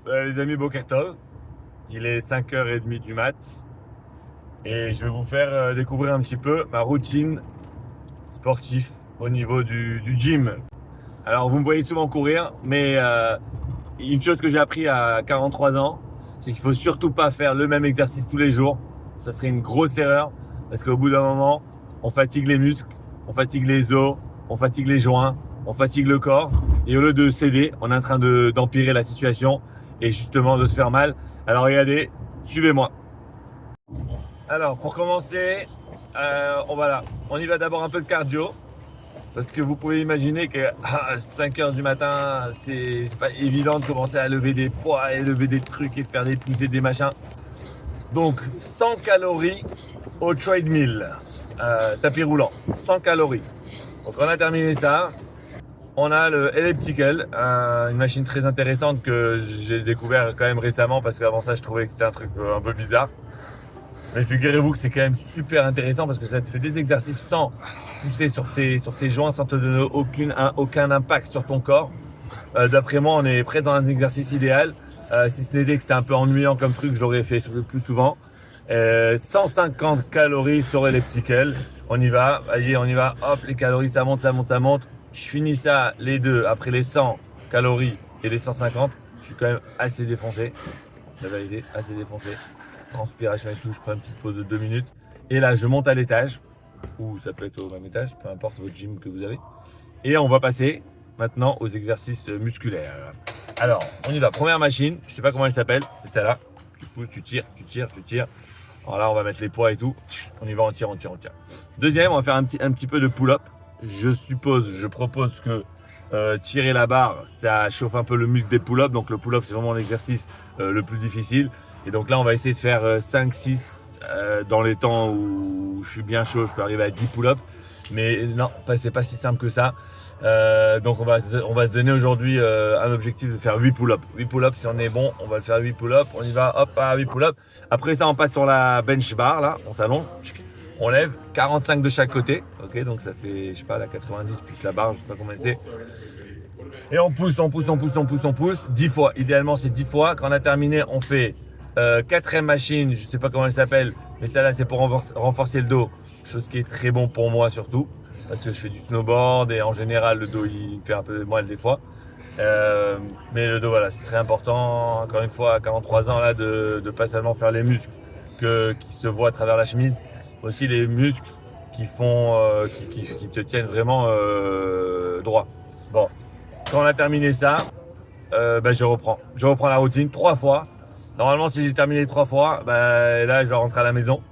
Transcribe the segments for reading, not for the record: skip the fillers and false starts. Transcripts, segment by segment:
Les amis, Boker Tov, il est 5h30 du mat et je vais vous faire découvrir un petit peu ma routine sportive au niveau du gym. Alors vous me voyez souvent courir, mais une chose que j'ai appris à 43 ans, c'est qu'il faut surtout pas faire le même exercice tous les jours. Ça serait une grosse erreur parce qu'au bout d'un moment, on fatigue les muscles, on fatigue les os, on fatigue les joints, on fatigue le corps et au lieu de céder, on est en train d'empirer la situation et justement de se faire mal. Alors regardez, suivez-moi. Alors pour commencer, on y va d'abord un peu de cardio. Parce que vous pouvez imaginer qu'à 5h du matin, c'est pas évident de commencer à lever des poids et lever des trucs et faire des poussées, des machins. Donc 100 calories au treadmill, tapis roulant, 100 calories. Donc on a terminé ça. On a le elliptical, une machine très intéressante que j'ai découvert quand même récemment parce qu'avant ça je trouvais que c'était un truc un peu bizarre. Mais figurez-vous que c'est quand même super intéressant parce que ça te fait des exercices sans pousser sur tes joints, sans te donner aucun impact sur ton corps. D'après moi, on est prêt dans un exercice idéal. Si ce n'était que c'était un peu ennuyant comme truc, je l'aurais fait plus souvent. 150 calories sur elliptical. On y va, allez, on y va. Hop, les calories, ça monte, ça monte, ça monte. Je finis ça, les deux, après les 100 calories et les 150. Je suis quand même assez défoncé. La vérité, assez défoncé. Transpiration et tout, je prends une petite pause de 2 minutes. Et là, je monte à l'étage, ou ça peut être au même étage, peu importe votre gym que vous avez. Et on va passer maintenant aux exercices musculaires. Alors, on y va. Première machine, je ne sais pas comment elle s'appelle, c'est celle-là. Tu pousses, tu tires, tu tires, tu tires. Alors là, on va mettre les poids et tout. On y va, on tire, on tire, on tire. Deuxième, on va faire un petit peu de pull-up. Je propose que tirer la barre, ça chauffe un peu le muscle des pull-ups. Donc le pull-up, c'est vraiment l'exercice le plus difficile. Et donc là, on va essayer de faire 5-6 dans les temps où je suis bien chaud, je peux arriver à 10 pull-ups. Mais non, c'est pas si simple que ça. Donc on va se donner aujourd'hui un objectif de faire 8 pull-ups. 8 pull-ups, si on est bon, on va le faire 8 pull-ups. On y va, hop, à 8 pull-ups. Après ça, on passe sur la bench bar, là, on s'allonge. On lève 45 de chaque côté. Ok, donc ça fait, je sais pas, la 90 plus la barre, je sais pas combien c'est. Et on pousse, on pousse, on pousse, on pousse, on pousse. 10 fois, idéalement c'est 10 fois. Quand on a terminé, on fait quatrième machine, je sais pas comment elle s'appelle, mais celle-là c'est pour renforcer le dos. Chose qui est très bon pour moi surtout, parce que je fais du snowboard et en général le dos il fait un peu mal des fois. Mais le dos voilà, c'est très important, encore une fois à 43 ans là, de pas seulement faire les muscles qui se voient à travers la chemise, aussi les muscles qui font, qui te tiennent vraiment droit. Bon, quand on a terminé ça, je reprends la routine 3 fois. Normalement, si j'ai terminé 3 fois, là, je vais rentrer à la maison.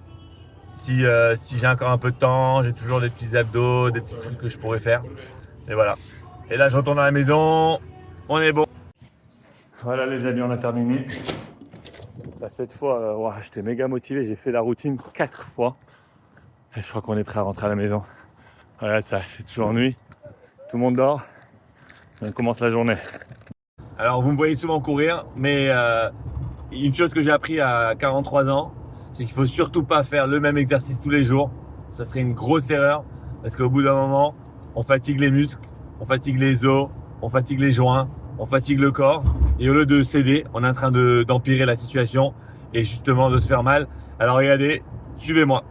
Si j'ai encore un peu de temps, j'ai toujours des petits abdos, des petits trucs que je pourrais faire. Et voilà. Et là, je retourne à la maison. On est bon. Voilà, les amis, on a terminé. Cette fois, j'étais méga motivé. J'ai fait la routine 4 fois. Et je crois qu'on est prêt à rentrer à la maison. Voilà, ça fait toujours nuit. Tout le monde dort. On commence la journée. Alors, vous me voyez souvent courir, mais une chose que j'ai appris à 43 ans, c'est qu'il faut surtout pas faire le même exercice tous les jours. Ça serait une grosse erreur parce qu'au bout d'un moment, on fatigue les muscles, on fatigue les os, on fatigue les joints, on fatigue le corps et au lieu de céder, on est en train d'empirer la situation et justement de se faire mal. Alors regardez, suivez-moi.